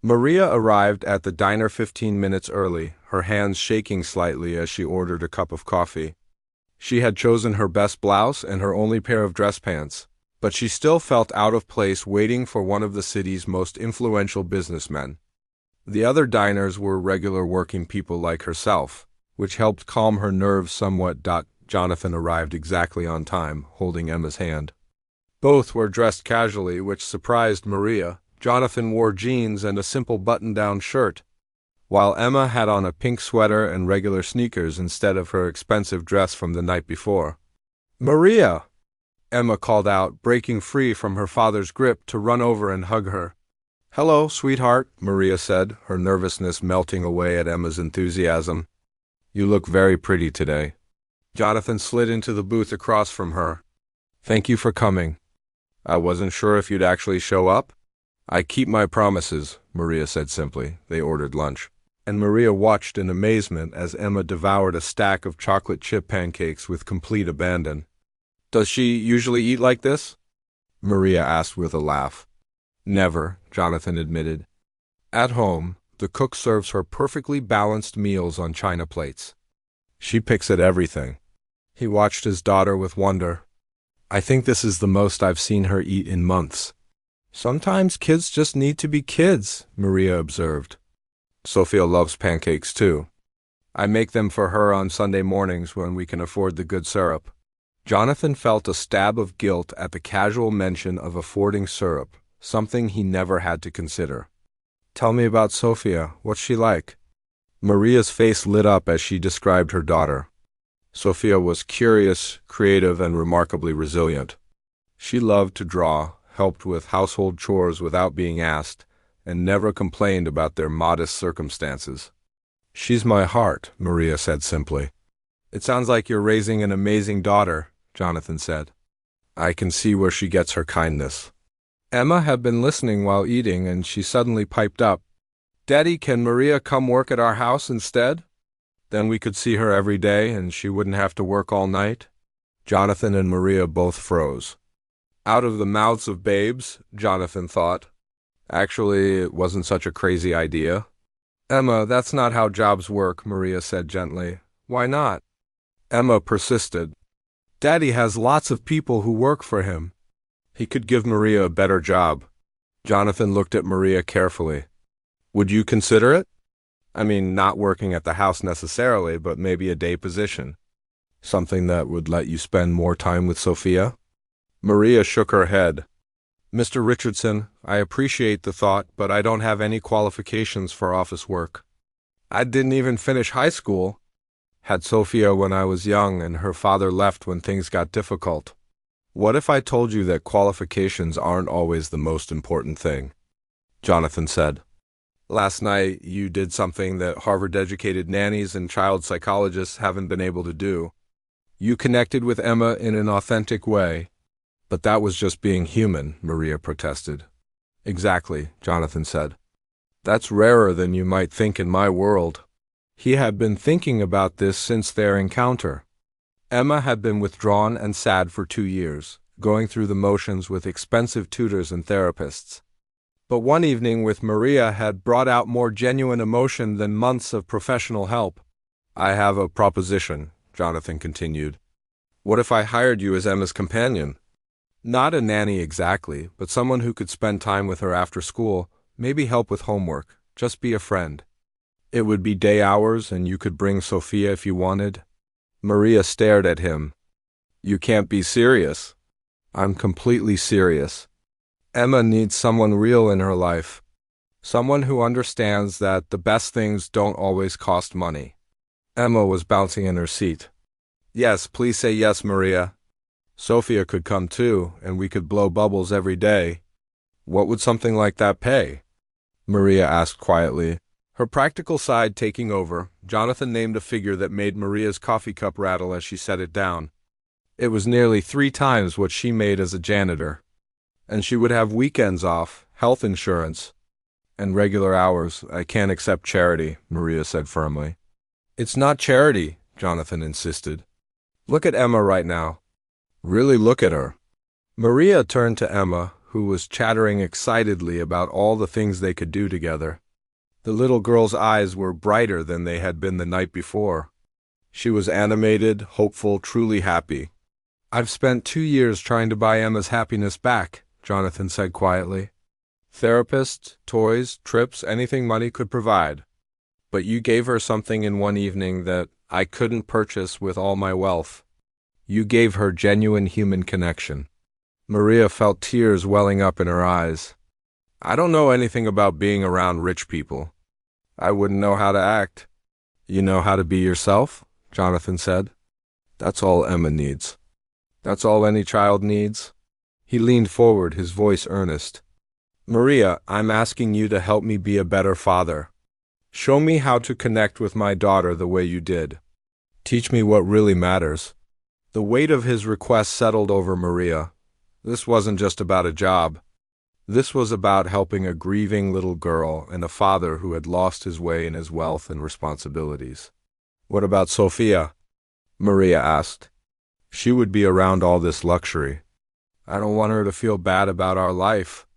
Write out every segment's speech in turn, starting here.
Maria arrived at the diner 15 minutes early, her hands shaking slightly as she ordered a cup of coffee. She had chosen her best blouse and her only pair of dress pants, but she still felt out of place waiting for one of the city's most influential businessmen. The other diners were regular working people like herself, which helped calm her nerves somewhat. Jonathan arrived exactly on time, holding Emma's hand. Both were dressed casually, which surprised Maria. Jonathan wore jeans and a simple button-down shirt, while Emma had on a pink sweater and regular sneakers instead of her expensive dress from the night before. "Maria!" Emma called out, breaking free from her father's grip to run over and hug her. "Hello, sweetheart," Maria said, her nervousness melting away at Emma's enthusiasm. "You look very pretty today." Jonathan slid into the booth across from her. "Thank you for coming. I wasn't sure if you'd actually show up." "I keep my promises," Maria said simply. They ordered lunch, and Maria watched in amazement as Emma devoured a stack of chocolate chip pancakes with complete abandon. "Does she usually eat like this?" Maria asked with a laugh. "Never," Jonathan admitted. "At home, the cook serves her perfectly balanced meals on china plates. She picks at everything." He watched his daughter with wonder. "I think this is the most I've seen her eat in months." "Sometimes kids just need to be kids," Maria observed. "Sophia loves pancakes too. I make them for her on Sunday mornings when we can afford the good syrup." Jonathan felt a stab of guilt at the casual mention of affording syrup, something he never had to consider. "Tell me about Sophia. What's she like?" Maria's face lit up as she described her daughter. Sophia was curious, creative, and remarkably resilient. She loved to draw, helped with household chores without being asked, and never complained about their modest circumstances. "She's my heart," Maria said simply. "It sounds like you're raising an amazing daughter," Jonathan said. "I can see where she gets her kindness." Emma had been listening while eating, and she suddenly piped up, "Daddy, can Maria come work at our house instead? Then we could see her every day, and she wouldn't have to work all night." Jonathan and Maria both froze. Out of the mouths of babes, Jonathan thought. Actually, it wasn't such a crazy idea. "Emma, that's not how jobs work," Maria said gently. "Why not?" Emma persisted. "Daddy has lots of people who work for him. He could give Maria a better job." Jonathan looked at Maria carefully. "Would you consider it? I mean, not working at the house necessarily, but maybe a day position. Something that would let you spend more time with Sophia?" Maria shook her head. "Mr. Richardson, I appreciate the thought, but I don't have any qualifications for office work. I didn't even finish high school. Had Sophia when I was young, and her father left when things got difficult. What if I told you that qualifications aren't always the most important thing?" Jonathan said. "Last night you did something that Harvard-educated nannies and child psychologists haven't been able to do. You connected with Emma in an authentic way." "But that was just being human," Maria protested. "Exactly," Jonathan said. "That's rarer than you might think in my world." He had been thinking about this since their encounter. Emma had been withdrawn and sad for 2 years, going through the motions with expensive tutors and therapists. But one evening with Maria had brought out more genuine emotion than months of professional help. "I have a proposition," Jonathan continued. "What if I hired you as Emma's companion? Not a nanny exactly, but someone who could spend time with her after school, maybe help with homework, just be a friend. It would be day hours, and you could bring Sophia if you wanted." Maria stared at him. "You can't be serious." "I'm completely serious. Emma needs someone real in her life. Someone who understands that the best things don't always cost money." Emma was bouncing in her seat. "Yes, please say yes, Maria. Sophia could come too, and we could blow bubbles every day." "What would something like that pay?" Maria asked quietly. Her practical side taking over, Jonathan named a figure that made Maria's coffee cup rattle as she set it down. It was nearly 3 times what she made as a janitor. And she would have weekends off, health insurance, and regular hours. "I can't accept charity," Maria said firmly. "It's not charity," Jonathan insisted. "Look at Emma right now. Really look at her." Maria turned to Emma, who was chattering excitedly about all the things they could do together. The little girl's eyes were brighter than they had been the night before. She was animated, hopeful, truly happy. "I've spent 2 years trying to buy Emma's happiness back," Jonathan said quietly. "Therapists, toys, trips, anything money could provide. But you gave her something in one evening that I couldn't purchase with all my wealth. You gave her genuine human connection." Maria felt tears welling up in her eyes. "I don't know anything about being around rich people. I wouldn't know how to act." "You know how to be yourself," Jonathan said. "That's all Emma needs. That's all any child needs." He leaned forward, his voice earnest. "Maria, I'm asking you to help me be a better father. Show me how to connect with my daughter the way you did. Teach me what really matters." The weight of his request settled over Maria. This wasn't just about a job. This was about helping a grieving little girl and a father who had lost his way in his wealth and responsibilities. "What about Sophia?" Maria asked. "She would be around all this luxury. I don't want her to feel bad about our life."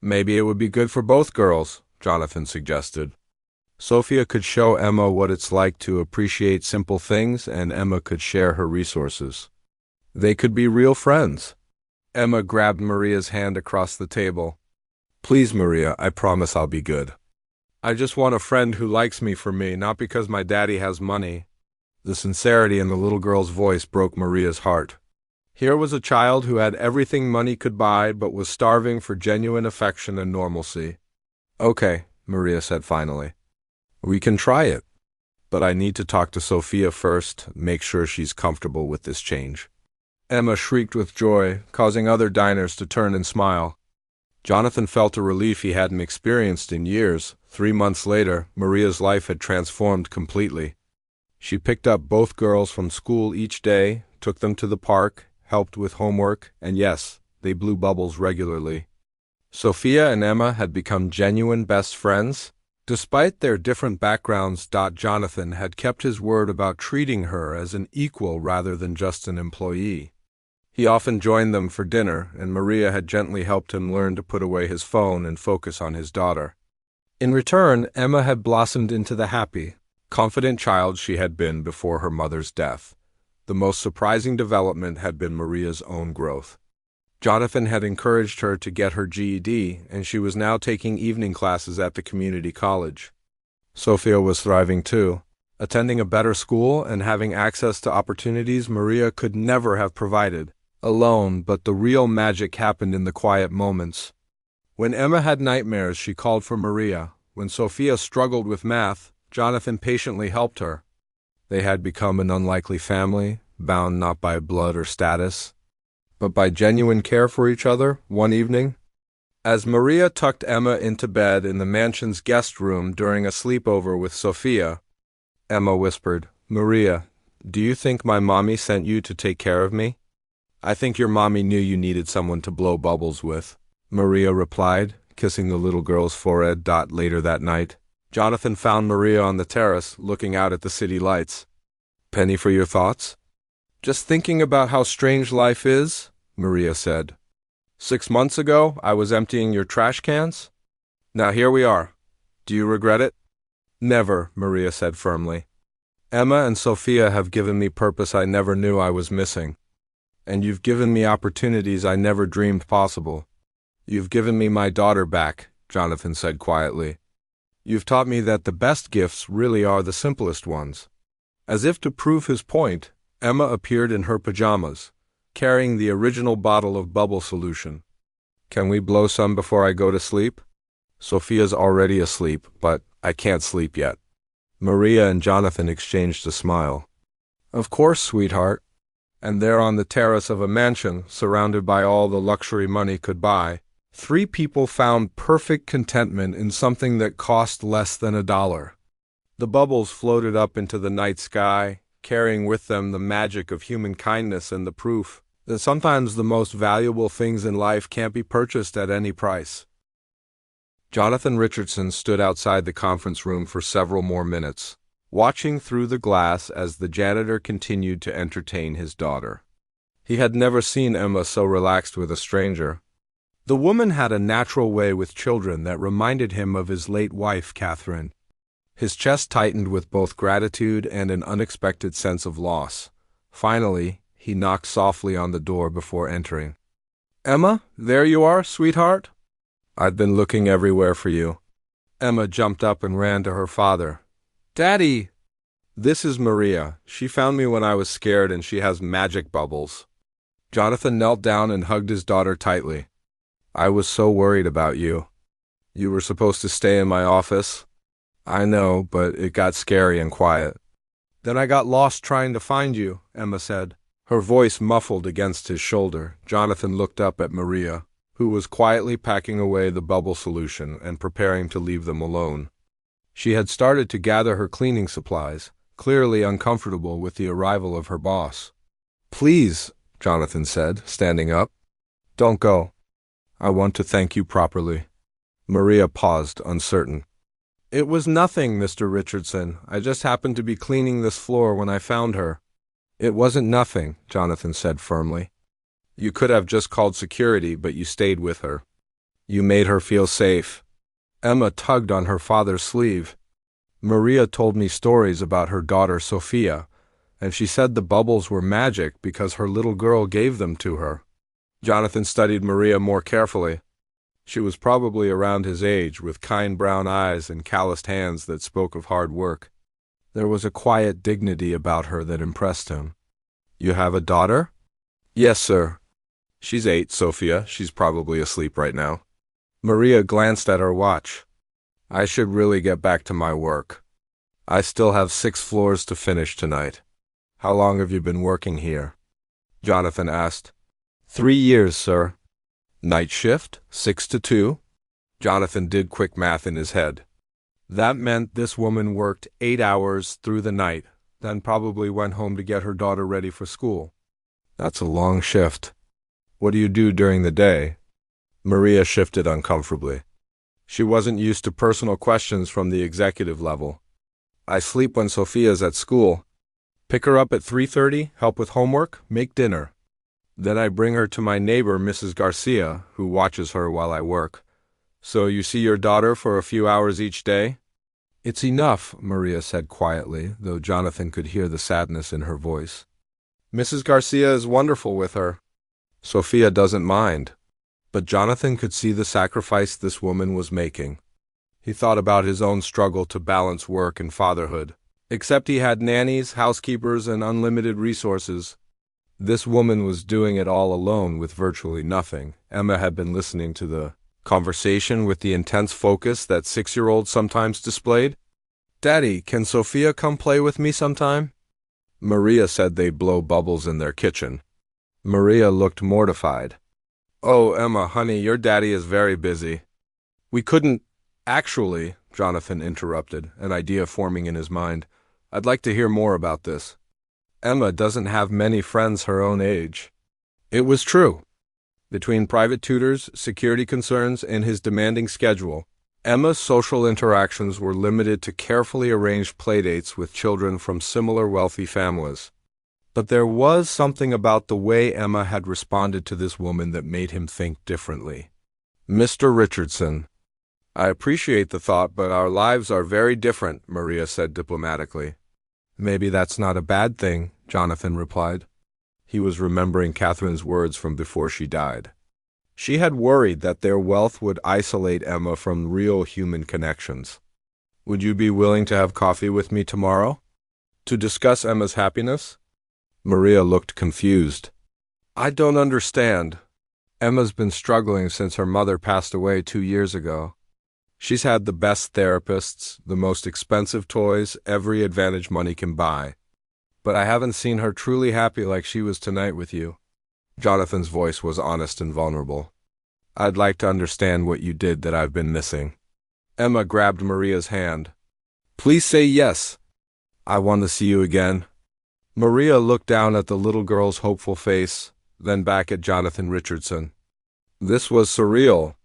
"Maybe it would be good for both girls," Jonathan suggested. Sophia could show Emma what it's like to appreciate simple things, and Emma could share her resources. They could be real friends. Emma grabbed Maria's hand across the table. "Please, Maria, I promise I'll be good. I just want a friend who likes me for me, not because my daddy has money." The sincerity in the little girl's voice broke Maria's heart. Here was a child who had everything money could buy but was starving for genuine affection and normalcy. "Okay," Maria said finally. "We can try it. But I need to talk to Sophia first, make sure she's comfortable with this change." Emma shrieked with joy, causing other diners to turn and smile. Jonathan felt a relief he hadn't experienced in years. 3 months later, Maria's life had transformed completely. She picked up both girls from school each day, took them to the park, helped with homework, and yes, they blew bubbles regularly. Sophia and Emma had become genuine best friends. Despite their different backgrounds, Jonathan had kept his word about treating her as an equal rather than just an employee. He often joined them for dinner, and Maria had gently helped him learn to put away his phone and focus on his daughter. In return, Emma had blossomed into the happy, confident child she had been before her mother's death. The most surprising development had been Maria's own growth. Jonathan had encouraged her to get her GED, and she was now taking evening classes at the community college. Sophia was thriving too, attending a better school and having access to opportunities Maria could never have provided alone, but the real magic happened in the quiet moments. When Emma had nightmares, she called for Maria. When Sophia struggled with math, Jonathan patiently helped her. They had become an unlikely family, bound not by blood or status, but by genuine care for each other. One evening, as Maria tucked Emma into bed in the mansion's guest room during a sleepover with Sophia, Emma whispered, "Maria, do you think my mommy sent you to take care of me?" "I think your mommy knew you needed someone to blow bubbles with," Maria replied, kissing the little girl's forehead. Later that night, Jonathan found Maria on the terrace, looking out at the city lights. "Penny for your thoughts?" "Just thinking about how strange life is," Maria said. 6 months ago, I was emptying your trash cans. Now here we are. Do you regret it?" "Never," Maria said firmly. "Emma and Sophia have given me purpose I never knew I was missing. And you've given me opportunities I never dreamed possible. You've given me my daughter back," Jonathan said quietly. "You've taught me that the best gifts really are the simplest ones." As if to prove his point, Emma appeared in her pajamas, carrying the original bottle of bubble solution. "Can we blow some before I go to sleep?" "Sophia's already asleep, but I can't sleep yet." Maria and Jonathan exchanged a smile. "Of course, sweetheart." And there on the terrace of a mansion, surrounded by all the luxury money could buy, 3 people found perfect contentment in something that cost less than $1. The bubbles floated up into the night sky, carrying with them the magic of human kindness and the proof that sometimes the most valuable things in life can't be purchased at any price. Jonathan Richardson stood outside the conference room for several more minutes, watching through the glass as the janitor continued to entertain his daughter. He had never seen Emma so relaxed with a stranger. The woman had a natural way with children that reminded him of his late wife, Catherine. His chest tightened with both gratitude and an unexpected sense of loss. Finally, he knocked softly on the door before entering. "Emma, there you are, sweetheart? I've been looking everywhere for you." Emma jumped up and ran to her father. "Daddy!" "This is Maria. She found me when I was scared and she has magic bubbles." Jonathan knelt down and hugged his daughter tightly. "I was so worried about you. You were supposed to stay in my office." "I know, but it got scary and quiet." "Then I got lost trying to find you," Emma said, her voice muffled against his shoulder. Jonathan looked up at Maria, who was quietly packing away the bubble solution and preparing to leave them alone. She had started to gather her cleaning supplies, clearly uncomfortable with the arrival of her boss. "Please," Jonathan said, standing up. "Don't go. I want to thank you properly." Maria paused, uncertain. "It was nothing, Mr. Richardson. I just happened to be cleaning this floor when I found her." "It wasn't nothing," Jonathan said firmly. "You could have just called security, but you stayed with her. You made her feel safe." Emma tugged on her father's sleeve. "Maria told me stories about her daughter Sophia, and she said the bubbles were magic because her little girl gave them to her." Jonathan studied Maria more carefully. She was probably around his age, with kind brown eyes and calloused hands that spoke of hard work. There was a quiet dignity about her that impressed him. "You have a daughter?" "Yes, sir. She's 8, Sophia. She's probably asleep right now." Maria glanced at her watch. "I should really get back to my work. I still have 6 floors to finish tonight." "How long have you been working here?" Jonathan asked. 3 years, sir." "Night shift, 6 to 2? Jonathan did quick math in his head. That meant this woman worked 8 hours through the night, then probably went home to get her daughter ready for school. "That's a long shift. What do you do during the day?" Maria shifted uncomfortably. She wasn't used to personal questions from the executive level. "I sleep when Sophia's at school. Pick her up at 3:30, help with homework, make dinner. Then I bring her to my neighbor, Mrs. Garcia, who watches her while I work. So you see your daughter for a few hours each day?" "It's enough," Maria said quietly, though Jonathan could hear the sadness in her voice. "Mrs. Garcia is wonderful with her. Sophia doesn't mind." But Jonathan could see the sacrifice this woman was making. He thought about his own struggle to balance work and fatherhood. Except he had nannies, housekeepers, and unlimited resources. This woman was doing it all alone with virtually nothing. Emma had been listening to the conversation with the intense focus that 6-year-olds sometimes displayed. "Daddy, can Sophia come play with me sometime?" Maria said they'd blow bubbles in their kitchen. Maria looked mortified. "Oh, Emma, honey, your daddy is very busy. We couldn't—" "Actually," Jonathan interrupted, an idea forming in his mind, "I'd like to hear more about this. Emma doesn't have many friends her own age." It was true. Between private tutors, security concerns, and his demanding schedule, Emma's social interactions were limited to carefully arranged playdates with children from similar wealthy families. But there was something about the way Emma had responded to this woman that made him think differently. "Mr. Richardson, I appreciate the thought, but our lives are very different," Maria said diplomatically. "Maybe that's not a bad thing," Jonathan replied. He was remembering Catherine's words from before she died. She had worried that their wealth would isolate Emma from real human connections. "Would you be willing to have coffee with me tomorrow? To discuss Emma's happiness?" Maria looked confused. "I don't understand." "Emma's been struggling since her mother passed away 2 years ago. She's had the best therapists, the most expensive toys, every advantage money can buy. But I haven't seen her truly happy like she was tonight with you." Jonathan's voice was honest and vulnerable. "I'd like to understand what you did that I've been missing." Emma grabbed Maria's hand. "Please say yes. I want to see you again." Maria looked down at the little girl's hopeful face, then back at Jonathan Richardson. This was surreal.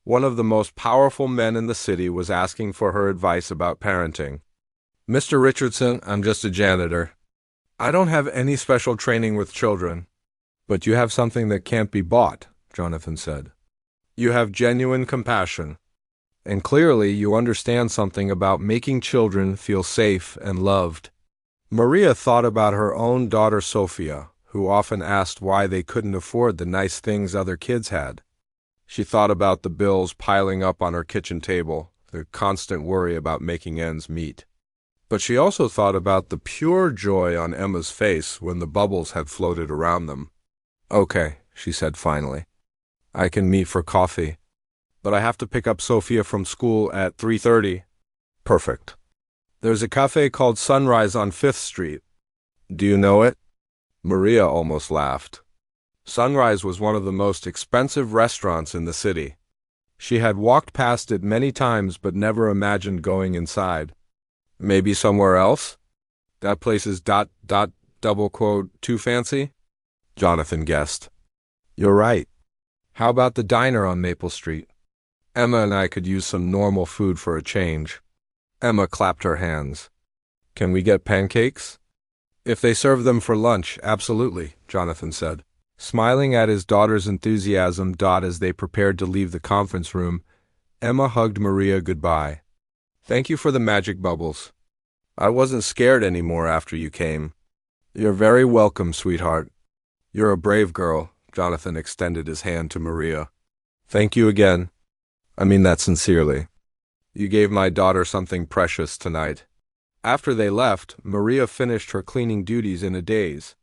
One of the most powerful men in the city was asking for her advice about parenting. "Mr. Richardson, I'm just a janitor. I don't have any special training with children." "But you have something that can't be bought," Jonathan said. You have genuine compassion. And clearly you understand something about making children feel safe and loved. Maria thought about her own daughter Sophia, who often asked why they couldn't afford the nice things other kids had. She thought about the bills piling up on her kitchen table, the constant worry about making ends meet. But she also thought about the pure joy on Emma's face when the bubbles had floated around them. "Okay," she said finally. "I can meet for coffee. But I have to pick up Sophia from school at 3:30. "Perfect. There's a cafe called Sunrise on 5th Street. Do you know it?" Maria almost laughed. Sunrise was one of the most expensive restaurants in the city. She had walked past it many times but never imagined going inside. "Maybe somewhere else? That place is ... too fancy?" Jonathan guessed. "You're right. How about the diner on Maple Street? Emma and I could use some normal food for a change." Emma clapped her hands. "Can we get pancakes?" "If they serve them for lunch, absolutely," Jonathan said, smiling at his daughter's enthusiasm. As they prepared to leave the conference room, Emma hugged Maria goodbye. "Thank you for the magic bubbles. I wasn't scared anymore after you came." "You're very welcome, sweetheart. You're a brave girl." Jonathan extended his hand to Maria. "Thank you again. I mean that sincerely. You gave my daughter something precious tonight." After they left, Maria finished her cleaning duties in a daze.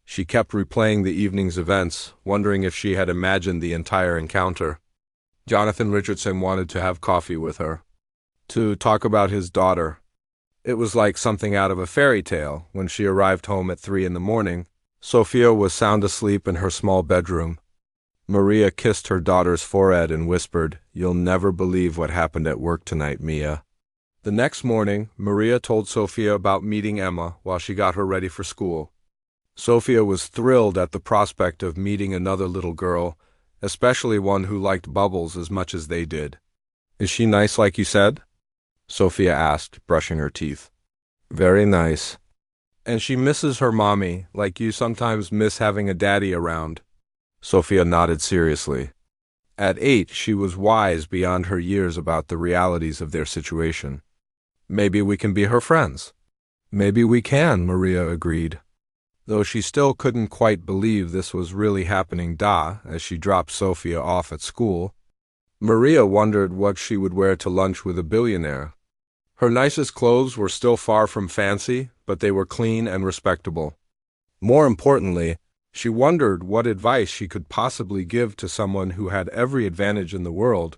She kept replaying the evening's events, wondering if she had imagined the entire encounter. Jonathan Richardson wanted to have coffee with her, to talk about his daughter. It was like something out of a fairy tale. When she arrived home at 3 in the morning, Sophia was sound asleep in her small bedroom. Maria kissed her daughter's forehead and whispered, "You'll never believe what happened at work tonight, Mia." The next morning, Maria told Sophia about meeting Emma while she got her ready for school. Sophia was thrilled at the prospect of meeting another little girl, especially one who liked bubbles as much as they did. "Is she nice like you said?" Sophia asked, brushing her teeth. "Very nice. And she misses her mommy, like you sometimes miss having a daddy around." Sophia nodded seriously. At 8, she was wise beyond her years about the realities of their situation. "Maybe we can be her friends." "Maybe we can," Maria agreed, though she still couldn't quite believe this was really happening. As she dropped Sophia off at school, Maria wondered what she would wear to lunch with a billionaire. Her nicest clothes were still far from fancy, but they were clean and respectable. More importantly, she wondered what advice she could possibly give to someone who had every advantage in the world,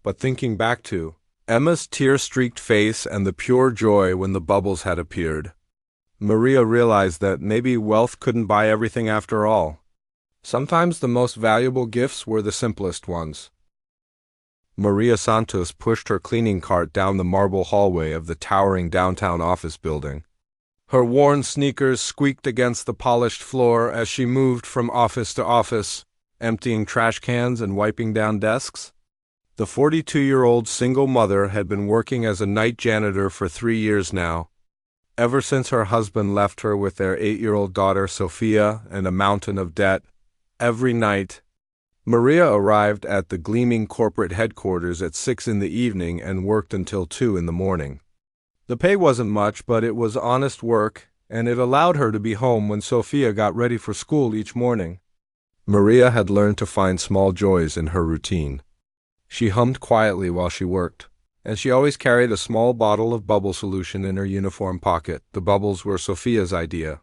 but thinking back to Emma's tear-streaked face and the pure joy when the bubbles had appeared, Maria realized that maybe wealth couldn't buy everything after all. Sometimes the most valuable gifts were the simplest ones. Maria Santos pushed her cleaning cart down the marble hallway of the towering downtown office building. Her worn sneakers squeaked against the polished floor as she moved from office to office, emptying trash cans and wiping down desks. The 42-year-old single mother had been working as a night janitor for 3 years now, ever since her husband left her with their 8-year-old daughter Sophia and a mountain of debt. Every night, Maria arrived at the gleaming corporate headquarters at 6 in the evening and worked until 2 in the morning. The pay wasn't much, but it was honest work, and it allowed her to be home when Sophia got ready for school each morning. Maria had learned to find small joys in her routine. She hummed quietly while she worked, and she always carried a small bottle of bubble solution in her uniform pocket. The bubbles were Sophia's idea.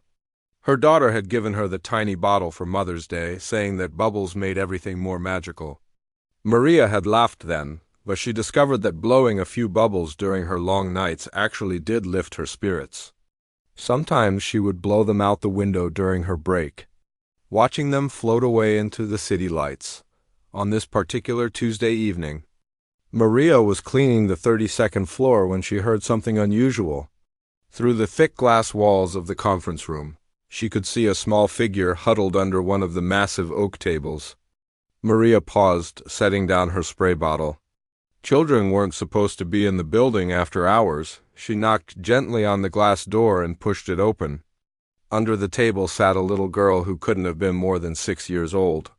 Her daughter had given her the tiny bottle for Mother's Day, saying that bubbles made everything more magical. Maria had laughed then, but she discovered that blowing a few bubbles during her long nights actually did lift her spirits. Sometimes she would blow them out the window during her break, watching them float away into the city lights. On this particular Tuesday evening, Maria was cleaning the 32nd floor when she heard something unusual. Through the thick glass walls of the conference room, she could see a small figure huddled under one of the massive oak tables. Maria paused, setting down her spray bottle. Children weren't supposed to be in the building after hours. She knocked gently on the glass door and pushed it open. Under the table sat a little girl who couldn't have been more than 6 years old.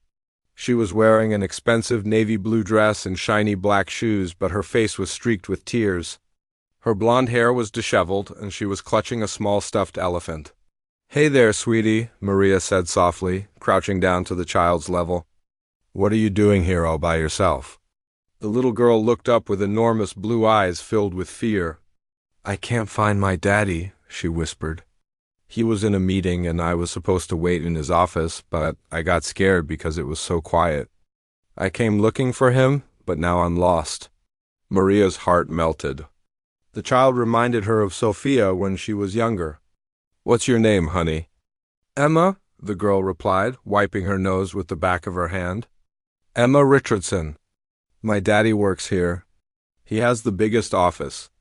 She was wearing an expensive navy blue dress and shiny black shoes, but her face was streaked with tears. Her blonde hair was disheveled, and she was clutching a small stuffed elephant. "Hey there, sweetie," Maria said softly, crouching down to the child's level. "What are you doing here all by yourself?" The little girl looked up with enormous blue eyes filled with fear. "I can't find my daddy," she whispered. "He was in a meeting and I was supposed to wait in his office, but I got scared because it was so quiet. I came looking for him, but now I'm lost." Maria's heart melted. The child reminded her of Sophia when she was younger. "What's your name, honey?" "Emma," the girl replied, wiping her nose with the back of her hand. "Emma Richardson. My daddy works here. He has the biggest office."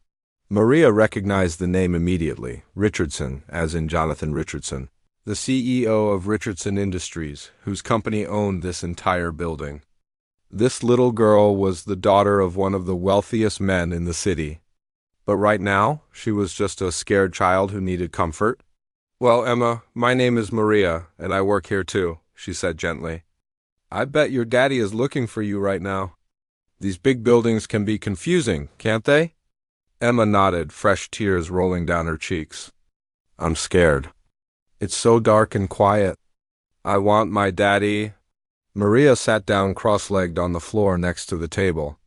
Maria recognized the name immediately, Richardson, as in Jonathan Richardson, the CEO of Richardson Industries, whose company owned this entire building. This little girl was the daughter of one of the wealthiest men in the city. But right now, she was just a scared child who needed comfort. "Well, Emma, my name is Maria, and I work here too," she said gently. "I bet your daddy is looking for you right now. These big buildings can be confusing, can't they?" Emma nodded, fresh tears rolling down her cheeks. "I'm scared. It's so dark and quiet. I want my daddy." Maria sat down cross-legged on the floor next to the table.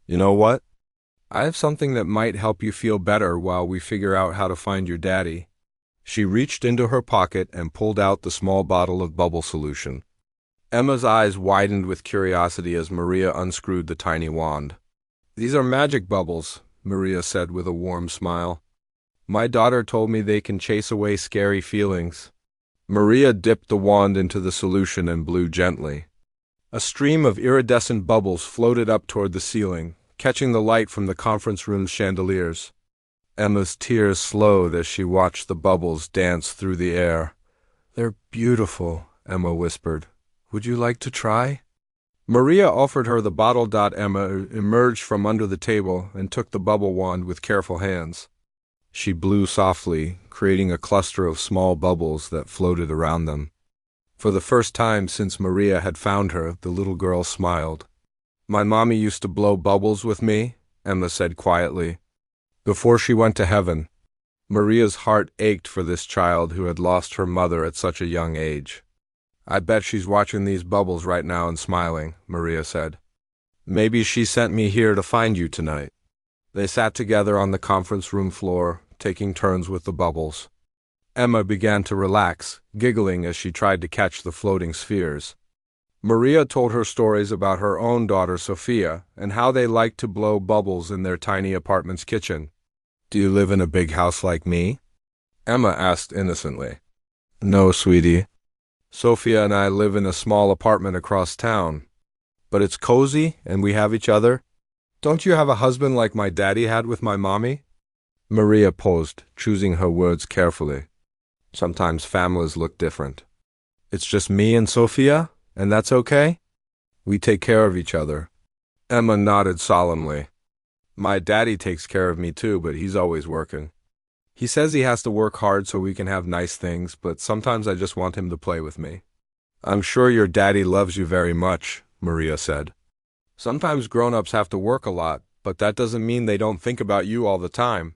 "You know what? I have something that might help you feel better while we figure out how to find your daddy." She reached into her pocket and pulled out the small bottle of bubble solution. Emma's eyes widened with curiosity as Maria unscrewed the tiny wand. "These are magic bubbles," Maria said with a warm smile. "My daughter told me they can chase away scary feelings." Maria dipped the wand into the solution and blew gently. A stream of iridescent bubbles floated up toward the ceiling, catching the light from the conference room's chandeliers. Emma's tears slowed as she watched the bubbles dance through the air. "They're beautiful," Emma whispered. "Would you like to try?" Maria offered her the bottle. Emma emerged from under the table and took the bubble wand with careful hands. She blew softly, creating a cluster of small bubbles that floated around them. For the first time since Maria had found her, the little girl smiled. "My mommy used to blow bubbles with me," Emma said quietly, "before she went to heaven." Maria's heart ached for this child who had lost her mother at such a young age. "I bet she's watching these bubbles right now and smiling," Maria said. "Maybe she sent me here to find you tonight." They sat together on the conference room floor, taking turns with the bubbles. Emma began to relax, giggling as she tried to catch the floating spheres. Maria told her stories about her own daughter Sophia and how they liked to blow bubbles in their tiny apartment's kitchen. "Do you live in a big house like me?" Emma asked innocently. "No, sweetie. Sophia and I live in a small apartment across town. But it's cozy and we have each other. Don't you have a husband like my daddy had with my mommy?" Maria paused, choosing her words carefully. "Sometimes families look different. It's just me and Sophia, and that's okay? We take care of each other." Emma nodded solemnly. "My daddy takes care of me too, but he's always working. He says he has to work hard so we can have nice things, but sometimes I just want him to play with me." "I'm sure your daddy loves you very much," Maria said. "Sometimes grown-ups have to work a lot, but that doesn't mean they don't think about you all the time."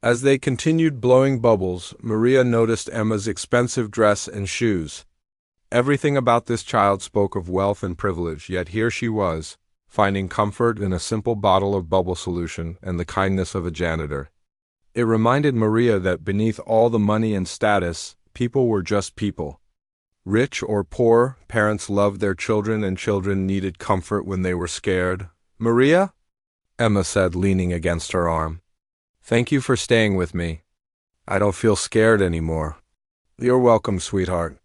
As they continued blowing bubbles, Maria noticed Emma's expensive dress and shoes. Everything about this child spoke of wealth and privilege, yet here she was, finding comfort in a simple bottle of bubble solution and the kindness of a janitor. It reminded Maria that beneath all the money and status, people were just people. Rich or poor, parents loved their children and children needed comfort when they were scared. "Maria?" Emma said, leaning against her arm. "Thank you for staying with me. I don't feel scared anymore." "You're welcome, sweetheart.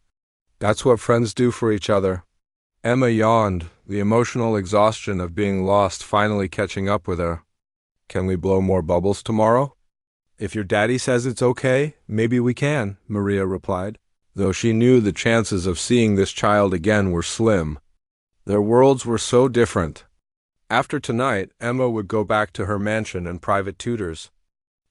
That's what friends do for each other." Emma yawned, the emotional exhaustion of being lost finally catching up with her. "Can we blow more bubbles tomorrow?" "If your daddy says it's okay, maybe we can," Maria replied, though she knew the chances of seeing this child again were slim. Their worlds were so different. After tonight, Emma would go back to her mansion and private tutors,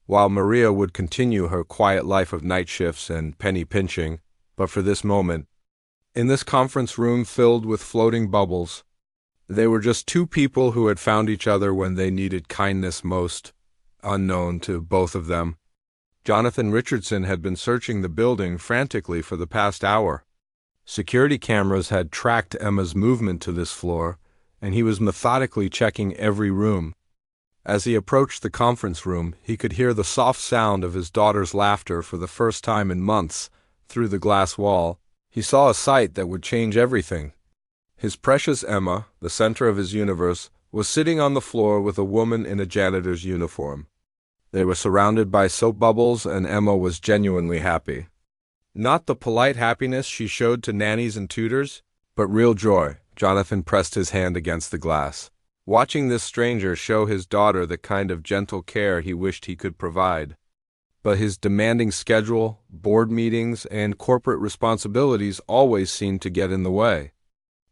while Maria would continue her quiet life of night shifts and penny pinching, but for this moment, In this conference room filled with floating bubbles, they were just two people who had found each other when they needed kindness most, unknown to both of them. Jonathan Richardson had been searching the building frantically for the past hour. Security cameras had tracked Emma's movement to this floor, and he was methodically checking every room. As he approached the conference room, he could hear the soft sound of his daughter's laughter for the first time in months through the glass wall. He saw a sight that would change everything. His precious Emma, the center of his universe, was sitting on the floor with a woman in a janitor's uniform. They were surrounded by soap bubbles, and Emma was genuinely happy. Not the polite happiness she showed to nannies and tutors, but real joy. Jonathan pressed his hand against the glass, watching this stranger show his daughter the kind of gentle care he wished he could provide. But his demanding schedule, board meetings, and corporate responsibilities always seemed to get in the way.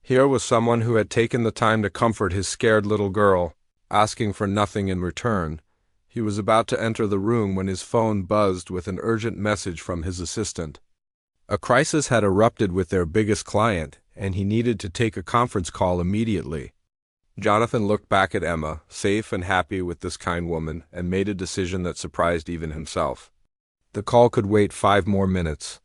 Here was someone who had taken the time to comfort his scared little girl, asking for nothing in return. He was about to enter the room when his phone buzzed with an urgent message from his assistant. A crisis had erupted with their biggest client, and he needed to take a conference call immediately. Jonathan looked back at Emma, safe and happy with this kind woman, and made a decision that surprised even himself. The call could wait 5 more minutes.